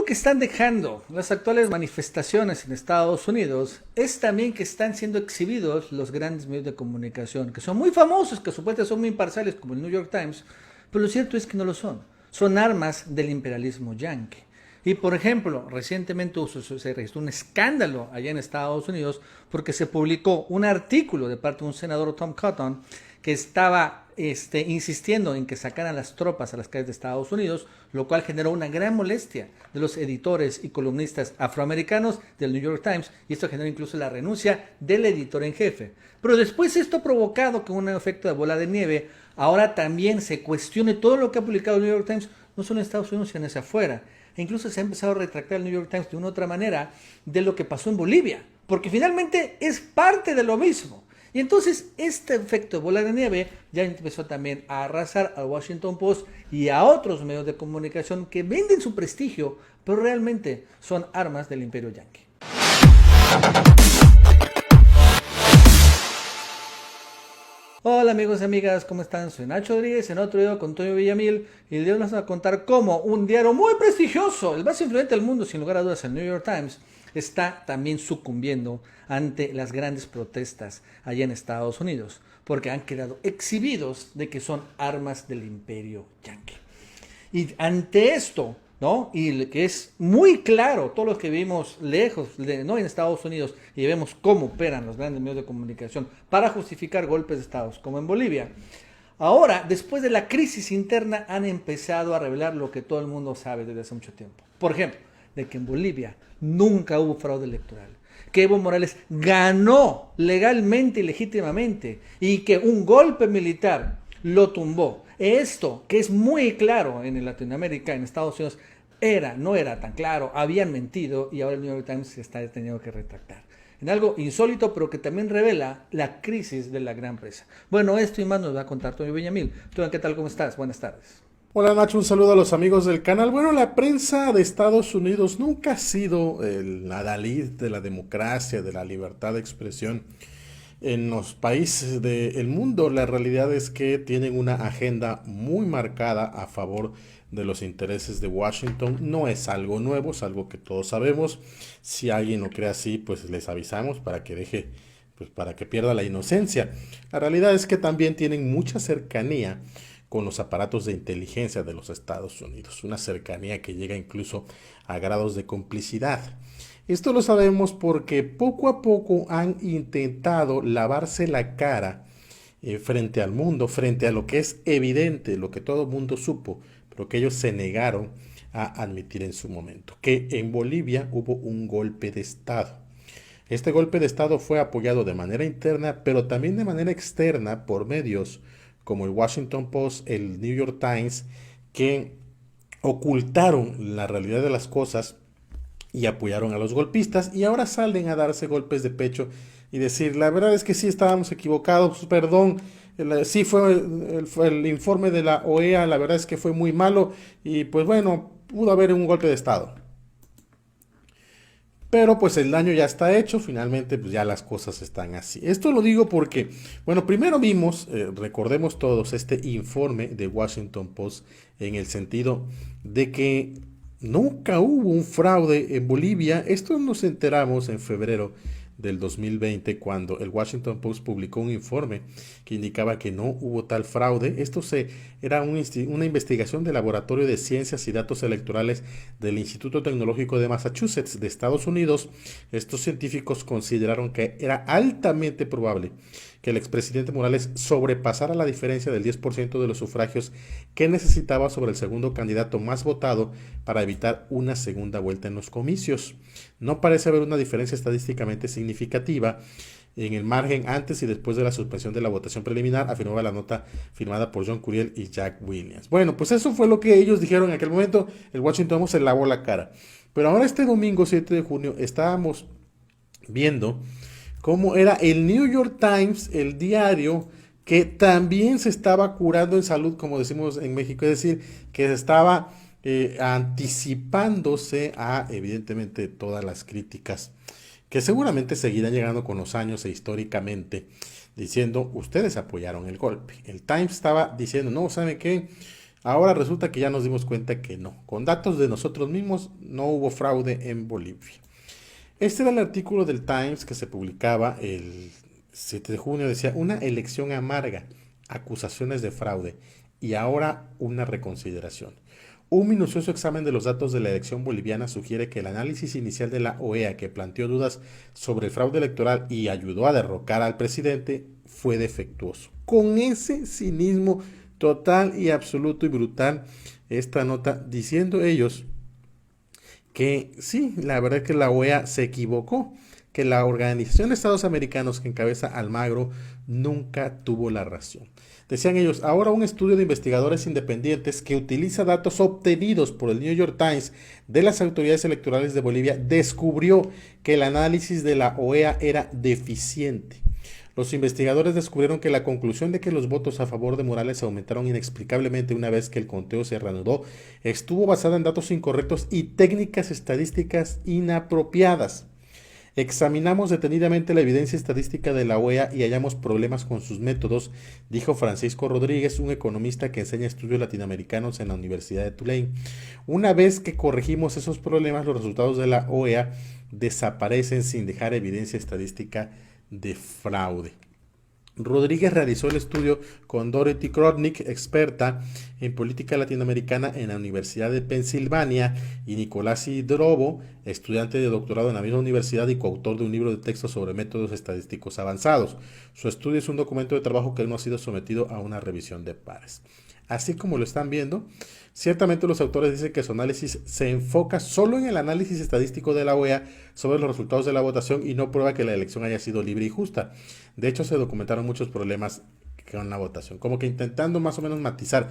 algo que están dejando las actuales manifestaciones en Estados Unidos es también que están siendo exhibidos los grandes medios de comunicación, que son muy famosos, que supuestamente son muy imparciales, como el New York Times, pero lo cierto es que no lo son. Son armas del imperialismo yanqui. Y por ejemplo, recientemente se registró un escándalo allá en Estados Unidos porque se publicó un artículo de parte de un senador, Tom Cotton, que estaba insistiendo en que sacaran las tropas a las calles de Estados Unidos, lo cual generó una gran molestia de los editores y columnistas afroamericanos del New York Times, y esto generó incluso la renuncia del editor en jefe. Pero después esto ha provocado que un efecto de bola de nieve, ahora también se cuestione todo lo que ha publicado el New York Times, no solo en Estados Unidos, sino hacia afuera. E incluso se ha empezado a retractar el New York Times de una u otra manera de lo que pasó en Bolivia, porque finalmente es parte de lo mismo. Y entonces este efecto de bola de nieve ya empezó también a arrasar al Washington Post y a otros medios de comunicación que venden su prestigio, pero realmente son armas del imperio yanqui. Hola amigos y amigas, ¿cómo están? Soy Nacho Rodríguez en otro video con Antonio Villamil y el día de hoy nos vamos a contar cómo un diario muy prestigioso, el más influyente del mundo sin lugar a dudas, el New York Times, está también sucumbiendo ante las grandes protestas allá en Estados Unidos, porque han quedado exhibidos de que son armas del imperio yanqui. Y ante esto, ¿no? Y que es muy claro, todos los que vivimos lejos, no en Estados Unidos, y vemos cómo operan los grandes medios de comunicación para justificar golpes de Estados, como en Bolivia. Ahora, después de la crisis interna, han empezado a revelar lo que todo el mundo sabe desde hace mucho tiempo. Por ejemplo, de que en Bolivia nunca hubo fraude electoral, que Evo Morales ganó legalmente y legítimamente, y que un golpe militar lo tumbó. Esto, que es muy claro en Latinoamérica, en Estados Unidos, no era tan claro, habían mentido y ahora el New York Times se está teniendo que retractar. En algo insólito, pero que también revela la crisis de la gran empresa. Bueno, esto y más nos va a contar Antonio Villamil. ¿Tú qué tal? ¿Cómo estás? Buenas tardes. Hola Nacho, un saludo a los amigos del canal. Bueno, la prensa de Estados Unidos nunca ha sido el adalid de la democracia, de la libertad de expresión. En los países del mundo, la realidad es que tienen una agenda muy marcada a favor de los intereses de Washington. No es algo nuevo, es algo que todos sabemos. Si alguien lo cree así, pues les avisamos para que deje, pues para que pierda la inocencia. La realidad es que también tienen mucha cercanía con los aparatos de inteligencia de los Estados Unidos, una cercanía que llega incluso a grados de complicidad. Esto lo sabemos porque poco a poco han intentado lavarse la cara frente al mundo, frente a lo que es evidente, lo que todo el mundo supo, pero que ellos se negaron a admitir en su momento, que en Bolivia hubo un golpe de Estado. Este golpe de Estado fue apoyado de manera interna, pero también de manera externa por medios como el Washington Post, el New York Times, que ocultaron la realidad de las cosas y apoyaron a los golpistas y ahora salen a darse golpes de pecho y decir, la verdad es que sí estábamos equivocados, perdón, sí fue el informe de la OEA, la verdad es que fue muy malo y pues bueno, pudo haber un golpe de Estado. Pero pues el daño ya está hecho, finalmente pues ya las cosas están así. Esto lo digo porque, bueno, primero vimos, recordemos todos, este informe de Washington Post en el sentido de que nunca hubo un fraude en Bolivia. Esto nos enteramos en febrero del 2020 cuando el Washington Post publicó un informe que indicaba que no hubo tal fraude. Era una investigación del Laboratorio de Ciencias y Datos Electorales del Instituto Tecnológico de Massachusetts de Estados Unidos. Estos científicos consideraron que era altamente probable que el expresidente Morales sobrepasara la diferencia del 10% de los sufragios que necesitaba sobre el segundo candidato más votado para evitar una segunda vuelta en los comicios. No parece haber una diferencia estadísticamente significativa en el margen antes y después de la suspensión de la votación preliminar, afirmaba la nota firmada por John Curiel y Jack Williams. Bueno, pues eso fue lo que ellos dijeron en aquel momento. El Washington Post se lavó la cara. Pero ahora este domingo 7 de junio estábamos viendo cómo era el New York Times, el diario que también se estaba curando en salud, como decimos en México, es decir, que se estaba anticipándose a, evidentemente, todas las críticas que seguramente seguirán llegando con los años e históricamente, diciendo, ustedes apoyaron el golpe. El Times estaba diciendo, no, ¿saben qué? Ahora resulta que ya nos dimos cuenta que no. Con datos de nosotros mismos no hubo fraude en Bolivia. Este era el artículo del Times que se publicaba el 7 de junio. Decía, una elección amarga, acusaciones de fraude y ahora una reconsideración. Un minucioso examen de los datos de la elección boliviana sugiere que el análisis inicial de la OEA, que planteó dudas sobre el fraude electoral y ayudó a derrocar al presidente, fue defectuoso. Con ese cinismo total y absoluto y brutal, esta nota diciendo ellos que sí, la verdad es que la OEA se equivocó, que la Organización de Estados Americanos que encabeza Almagro nunca tuvo la razón. Decían ellos, ahora un estudio de investigadores independientes que utiliza datos obtenidos por el New York Times de las autoridades electorales de Bolivia descubrió que el análisis de la OEA era deficiente. Los investigadores descubrieron que la conclusión de que los votos a favor de Morales aumentaron inexplicablemente una vez que el conteo se reanudó estuvo basada en datos incorrectos y técnicas estadísticas inapropiadas. Examinamos detenidamente la evidencia estadística de la OEA y hallamos problemas con sus métodos, dijo Francisco Rodríguez, un economista que enseña estudios latinoamericanos en la Universidad de Tulane. Una vez que corregimos esos problemas, los resultados de la OEA desaparecen sin dejar evidencia estadística de fraude. Rodríguez realizó el estudio con Dorothy Krodnik, experta en política latinoamericana en la Universidad de Pensilvania, y Nicolás Hidrobo, estudiante de doctorado en la misma universidad y coautor de un libro de texto sobre métodos estadísticos avanzados. Su estudio es un documento de trabajo que aún no ha sido sometido a una revisión de pares. Así como lo están viendo, ciertamente los autores dicen que su análisis se enfoca solo en el análisis estadístico de la OEA sobre los resultados de la votación y no prueba que la elección haya sido libre y justa. De hecho, se documentaron muchos problemas con la votación, como que intentando más o menos matizar.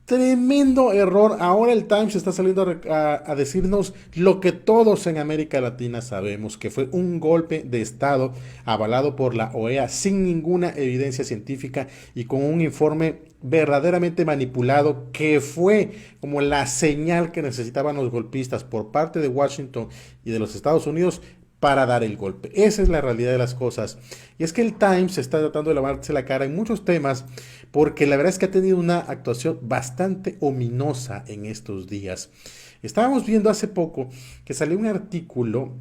Tremendo error. Ahora el Times está saliendo a decirnos lo que todos en América Latina sabemos, que fue un golpe de Estado avalado por la OEA sin ninguna evidencia científica y con un informe verdaderamente manipulado que fue como la señal que necesitaban los golpistas por parte de Washington y de los Estados Unidos para dar el golpe. Esa es la realidad de las cosas. Y es que el Times está tratando de lavarse la cara en muchos temas porque la verdad es que ha tenido una actuación bastante ominosa en estos días. Estábamos viendo hace poco que salió un artículo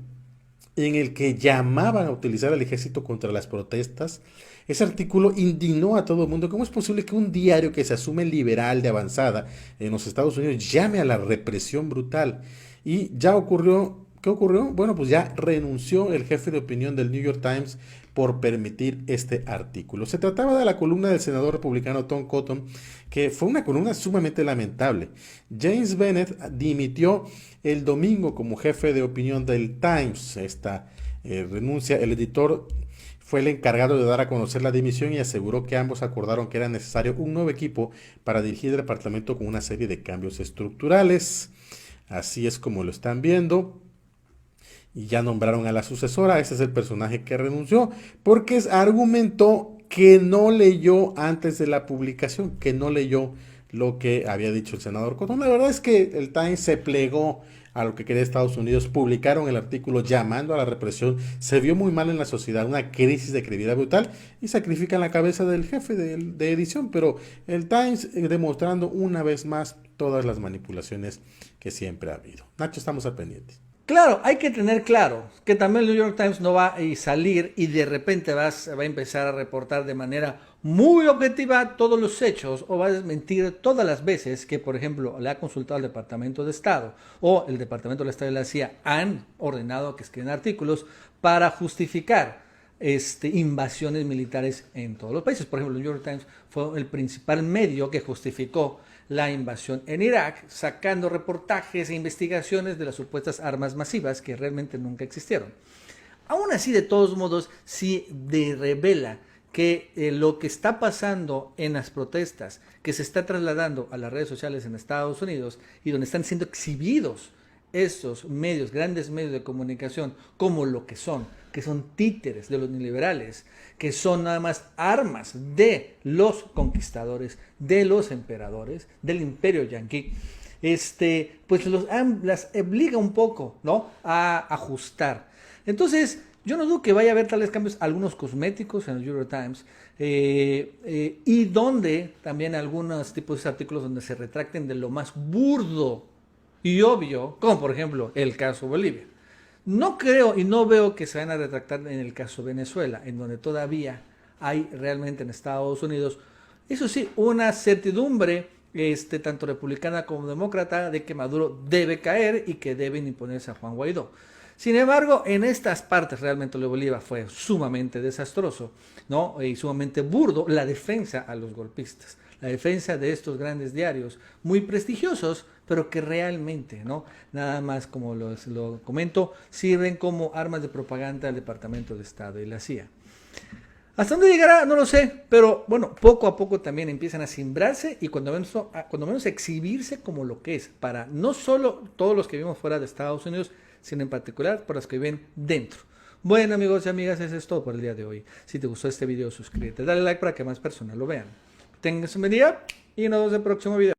en el que llamaban a utilizar al ejército contra las protestas. Ese artículo indignó a todo el mundo. ¿Cómo es posible que un diario que se asume liberal de avanzada en los Estados Unidos llame a la represión brutal? Y ya ocurrió. ¿Qué ocurrió? Bueno, pues ya renunció el jefe de opinión del New York Times por permitir este artículo. Se trataba de la columna del senador republicano Tom Cotton, que fue una columna sumamente lamentable. James Bennett dimitió el domingo como jefe de opinión del Times. Esta renuncia, el editor fue el encargado de dar a conocer la dimisión y aseguró que ambos acordaron que era necesario un nuevo equipo para dirigir el departamento con una serie de cambios estructurales. Así es como lo están viendo. Y ya nombraron a la sucesora. Ese es el personaje que renunció porque argumentó que no leyó antes de la publicación, que no leyó lo que había dicho el senador Cotton. La verdad es que el Times se plegó a lo que quería Estados Unidos. Publicaron el artículo llamando a la represión. Se vio muy mal en la sociedad, una crisis de credibilidad brutal, y sacrifican la cabeza del jefe de edición. Pero el Times demostrando una vez más todas las manipulaciones que siempre ha habido. Nacho, estamos al pendiente. Claro, hay que tener claro que también el New York Times no va a salir y de repente va a empezar a reportar de manera muy objetiva todos los hechos o va a desmentir todas las veces que, por ejemplo, le ha consultado al Departamento de Estado o el Departamento de Estado y la CIA han ordenado que escriban artículos para justificar invasiones militares en todos los países. Por ejemplo, el New York Times fue el principal medio que justificó la invasión en Irak, sacando reportajes e investigaciones de las supuestas armas masivas que realmente nunca existieron. Aún así, de todos modos, sí revela que lo que está pasando en las protestas, que se está trasladando a las redes sociales en Estados Unidos y donde están siendo exhibidos estos medios, grandes medios de comunicación, como lo que son títeres de los neoliberales, que son nada más armas de los conquistadores, de los emperadores, del imperio yanqui, pues las obliga un poco, ¿no?, a ajustar. Entonces, Yo no dudo que vaya a haber tales cambios, algunos cosméticos en el New York Times, y donde también algunos tipos de artículos donde se retracten de lo más burdo y obvio, como por ejemplo el caso Bolivia. No creo y no veo que se van a retractar en el caso Venezuela, en donde todavía hay realmente en Estados Unidos, eso sí, una certidumbre tanto republicana como demócrata de que Maduro debe caer y que deben imponerse a Juan Guaidó. Sin embargo, en estas partes realmente lo de Bolívar fue sumamente desastroso, ¿no? Y sumamente burdo la defensa a los golpistas, la defensa de estos grandes diarios muy prestigiosos, pero que realmente, ¿no? Nada más como lo comento, sirven como armas de propaganda del Departamento de Estado y la CIA. ¿Hasta dónde llegará? No lo sé, pero bueno, poco a poco también empiezan a simbrarse y cuando menos exhibirse como lo que es, para no solo todos los que vivimos fuera de Estados Unidos, sino en particular para los que viven dentro. Bueno, amigos y amigas, eso es todo por el día de hoy. Si te gustó este video, suscríbete, dale like para que más personas lo vean. Tengan un buen día y nos vemos en el próximo video.